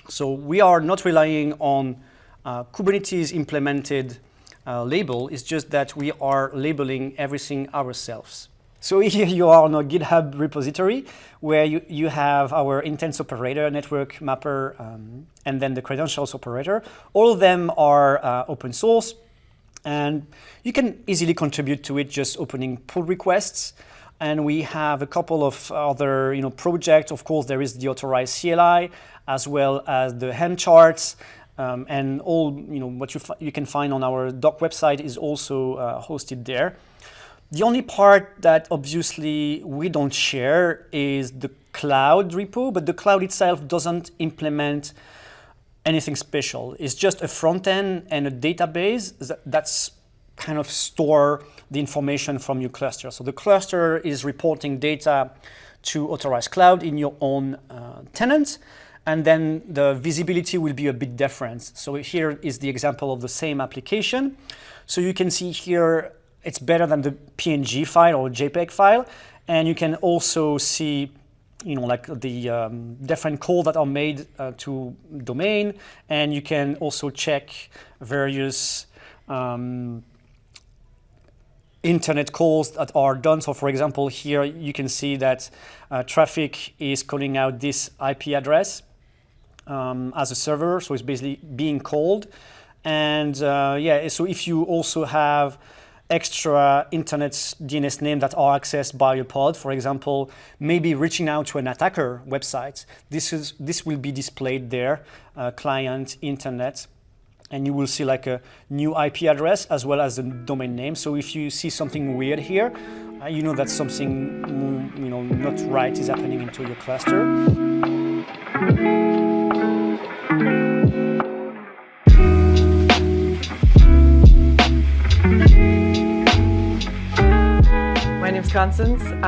So we are not relying on Kubernetes implemented label, it's just that we are labeling everything ourselves. So here you are on a GitHub repository where you have our intents operator, network mapper, and then the credentials operator. All of them are open source, and you can easily contribute to it just opening pull requests. And we have a couple of other projects. Of course, there is the Otterize CLI, as well as the Helm charts, and all what you can find on our doc website is also hosted there. The only part that obviously we don't share is the cloud repo, but the cloud itself doesn't implement anything special. It's just a front end and a database that's kind of store the information from your cluster. So the cluster is reporting data to Otterize Cloud in your own tenant, and then the visibility will be a bit different. So here is the example of the same application. So you can see here it's better than the PNG file or JPEG file, and you can also see, like the different calls that are made to domain, and you can also check various internet calls that are done. So, for example, here you can see that traffic is calling out this IP address as a server, so it's basically being called, and so if you also have extra internet DNS names that are accessed by a pod, for example, maybe reaching out to an attacker website, this will be displayed there, client internet, and you will see like a new IP address as well as the domain name. So if you see something weird here, you know that something not right is happening into your cluster. My name is Constanze.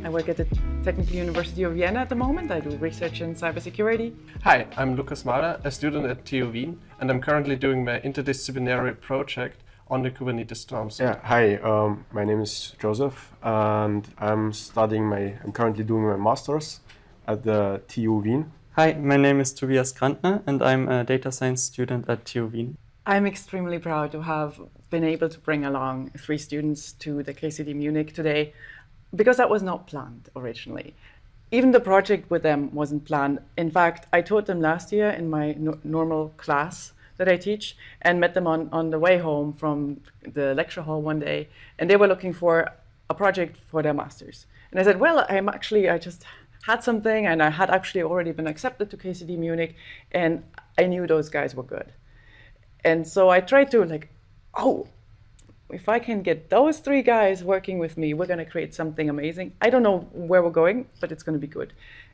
I work at the Technical University of Vienna at the moment. I do research in cybersecurity. Hi, I'm Lukas, a student at TU Wien, and I'm currently doing my interdisciplinary project on the Kubernetes terms. Yeah, hi, my name is Josef, and I'm currently doing my master's at the TU Wien. Hi, my name is Tobias Grantner, and I'm a data science student at TU Wien. I'm extremely proud to have been able to bring along 3 students to the KCD Munich today, because that was not planned originally. Even the project with them wasn't planned. In fact, I taught them last year in my normal class that I teach, and met them on the way home from the lecture hall one day, and they were looking for a project for their masters. And I said, well, I just had something, and I had actually already been accepted to KCD Munich, and I knew those guys were good. And so I tried to if I can get those 3 guys working with me, we're going to create something amazing. I don't know where we're going, but it's going to be good.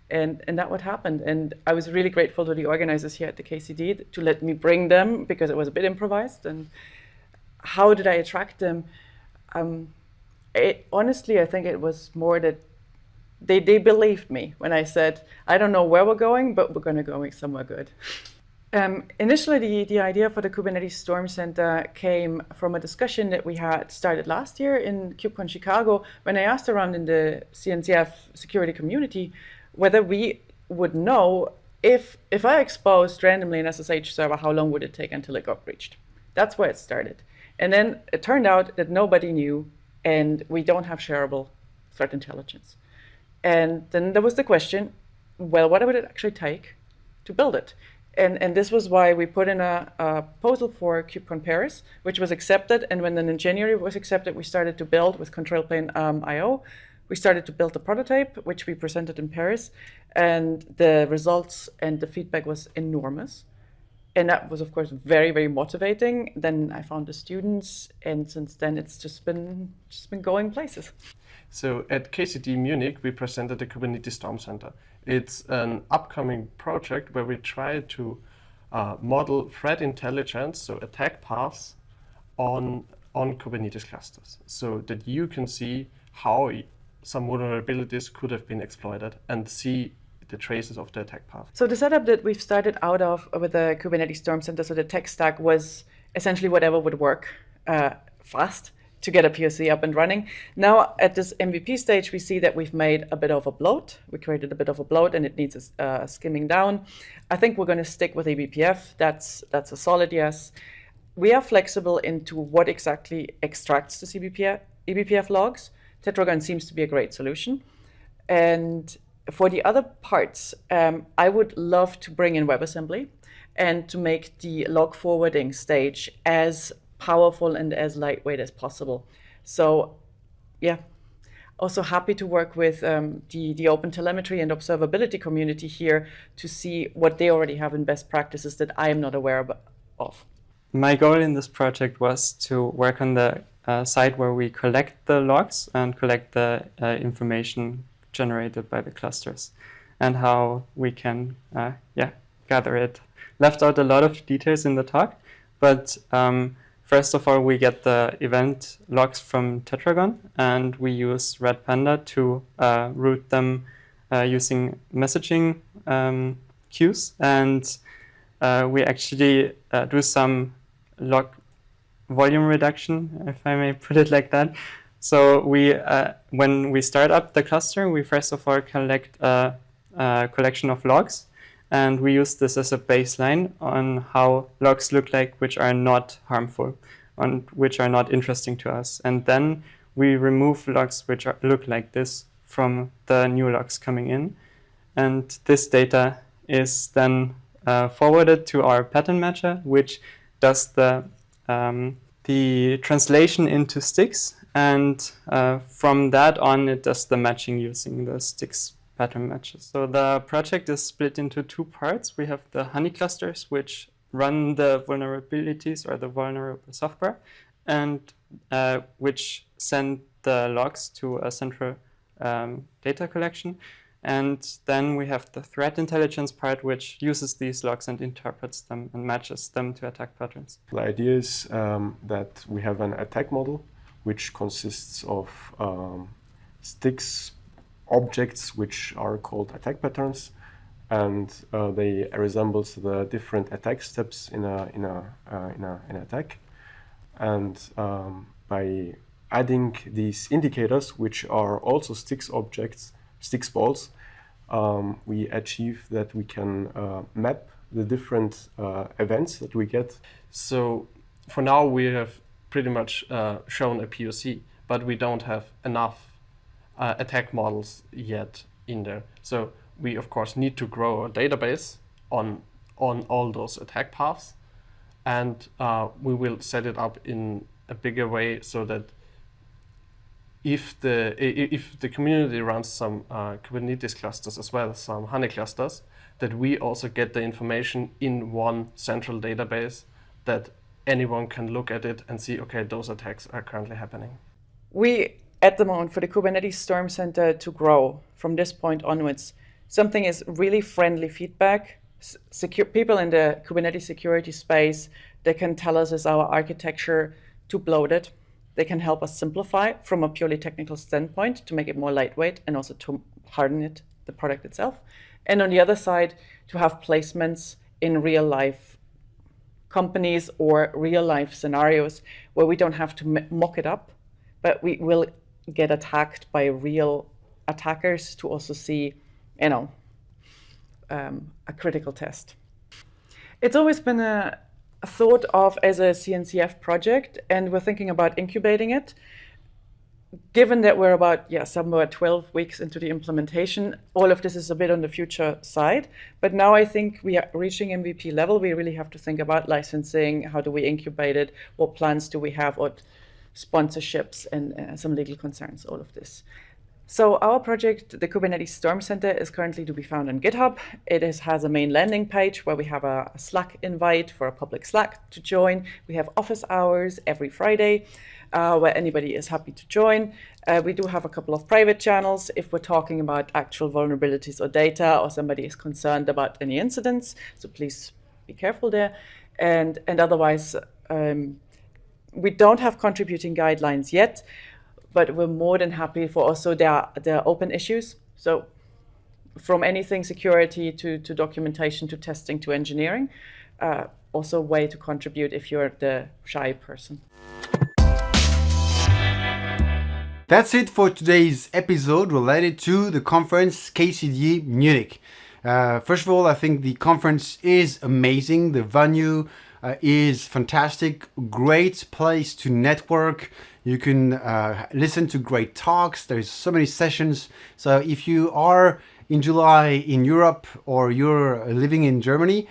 And that what happened. And I was really grateful to the organizers here at the KCD to let me bring them, because it was a bit improvised. And how did I attract them? Honestly, I think it was more that they believed me when I said, I don't know where we're going, but we're going to go somewhere good. Initially, the idea for the Kubernetes Storm Center came from a discussion that we had started last year in KubeCon Chicago, when I asked around in the CNCF security community whether we would know if I exposed randomly an SSH server, how long would it take until it got breached? That's where it started. And then it turned out that nobody knew, and we don't have shareable threat intelligence. And then there was the question, well, what would it actually take to build it? And this was why we put in a proposal for KubeCon Paris, which was accepted. And when then in January was accepted, we started to build with Control Plane IO. We started to build the prototype, which we presented in Paris. And the results and the feedback was enormous. And that was, of course, very, very motivating. Then I found the students, and since then it's just been going places. So at KCD Munich, we presented the Kubernetes Storm Center. It's an upcoming project where we try to model threat intelligence, so attack paths, on Kubernetes clusters, so that you can see how some vulnerabilities could have been exploited and see the traces of the attack path. So the setup that we've started out of with the Kubernetes Storm Center, so the tech stack was essentially whatever would work fast to get a POC up and running. Now at this MVP stage, we see that we've made a bit of a bloat. We created a bit of a bloat, and it needs a skimming down. I think we're going to stick with eBPF. That's a solid yes. We are flexible into what exactly extracts the eBPF logs. Tetragon seems to be a great solution. And for the other parts, I would love to bring in WebAssembly and to make the log forwarding stage as powerful and as lightweight as possible. So yeah, also happy to work with the open telemetry and observability community here to see what they already have in best practices that I am not aware of. My goal in this project was to work on the side where we collect the logs and collect the information generated by the clusters, and how we can gather it. Left out a lot of details in the talk, but first of all, we get the event logs from Tetragon, and we use Red Panda to route them using messaging queues. And we actually do some log volume reduction, if I may put it like that. So we, when we start up the cluster, we first of all collect a collection of logs. And we use this as a baseline on how logs look like which are not harmful, and which are not interesting to us. And then we remove logs which look like this from the new logs coming in. And this data is then forwarded to our pattern matcher, which does the translation into sticks. And from that on, it does the matching using the sticks pattern matches. So the project is split into 2 parts. We have the honey clusters, which run the vulnerabilities or the vulnerable software, and which send the logs to a central data collection. And then we have the threat intelligence part, which uses these logs and interprets them and matches them to attack patterns. The idea is that we have an attack model, which consists of sticks objects which are called attack patterns, and they resemble the different attack steps in an attack. And by adding these indicators, which are also sticks objects, sticks balls, we achieve that we can map the different events that we get. So for now, we have pretty much shown a POC, but we don't have enough attack models yet in there. So we, of course, need to grow a database on all those attack paths. And we will set it up in a bigger way so that if the community runs some Kubernetes clusters as well, some honey clusters, that we also get the information in one central database that anyone can look at it and see, okay, those attacks are currently happening. We, at the moment, for the Kubernetes Storm Center to grow from this point onwards, something is really friendly feedback. People in the Kubernetes security space, they can tell us, is our architecture too bloated? They can help us simplify from a purely technical standpoint to make it more lightweight and also to harden it, the product itself. And on the other side, to have placements in real life companies or real life scenarios where we don't have to mock it up, but we will get attacked by real attackers to also see, a critical test. It's always been a thought of as a CNCF project, and we're thinking about incubating it. Given that we're somewhere 12 weeks into the implementation, all of this is a bit on the future side. But now I think we are reaching MVP level. We really have to think about licensing. How do we incubate it? What plans do we have? What sponsorships and some legal concerns, all of this. So our project, the Kubernetes Storm Center, is currently to be found on GitHub. It has a main landing page where we have a Slack invite for a public Slack to join. We have office hours every Friday where anybody is happy to join. We do have a couple of private channels if we're talking about actual vulnerabilities or data, or somebody is concerned about any incidents. So please be careful there. And otherwise, we don't have contributing guidelines yet, but we're more than happy for also there are open issues. So from anything security to documentation to testing to engineering, also a way to contribute if you're the shy person. That's it for today's episode related to the conference KCD Munich. First of all, I think the conference is amazing. The venue is fantastic, great place to network. You can listen to great talks. There's so many sessions. So if you are in July in Europe or you're living in Germany,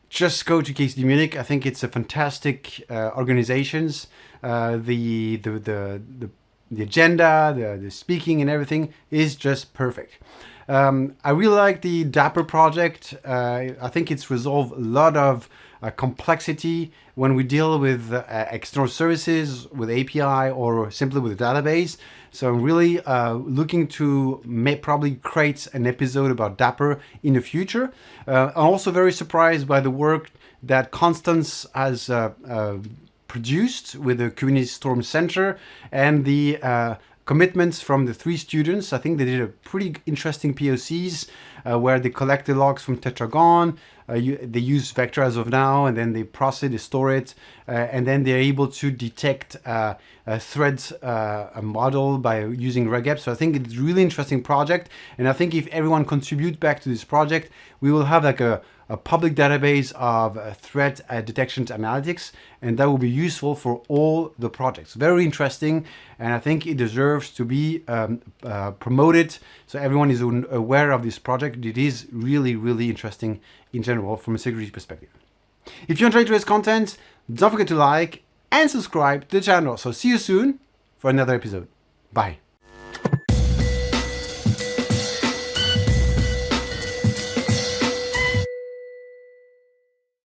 just go to KCD Munich. I think it's a fantastic organizations. The agenda, the speaking and everything is just perfect. I really like the Dapper project. I think it's resolved a lot of complexity when we deal with external services, with API, or simply with a database. So I'm really looking to probably create an episode about Dapper in the future. I'm also very surprised by the work that Constanze has produced with the Kubernetes Storm Center and the commitments from the 3 students. I think they did a pretty interesting POCs where they collect the logs from Tetragon. They use Vector as of now, and then they process, they store it, and then they're able to detect a threads model by using regex. So I think it's a really interesting project, and I think if everyone contributes back to this project, we will have like a public database of threat detection analytics, and that will be useful for all the projects. Very interesting, and I think it deserves to be promoted so everyone is aware of this project. It is really, really interesting in general from a security perspective. If you enjoyed today's content, don't forget to like and subscribe to the channel. So see you soon for another episode. Bye.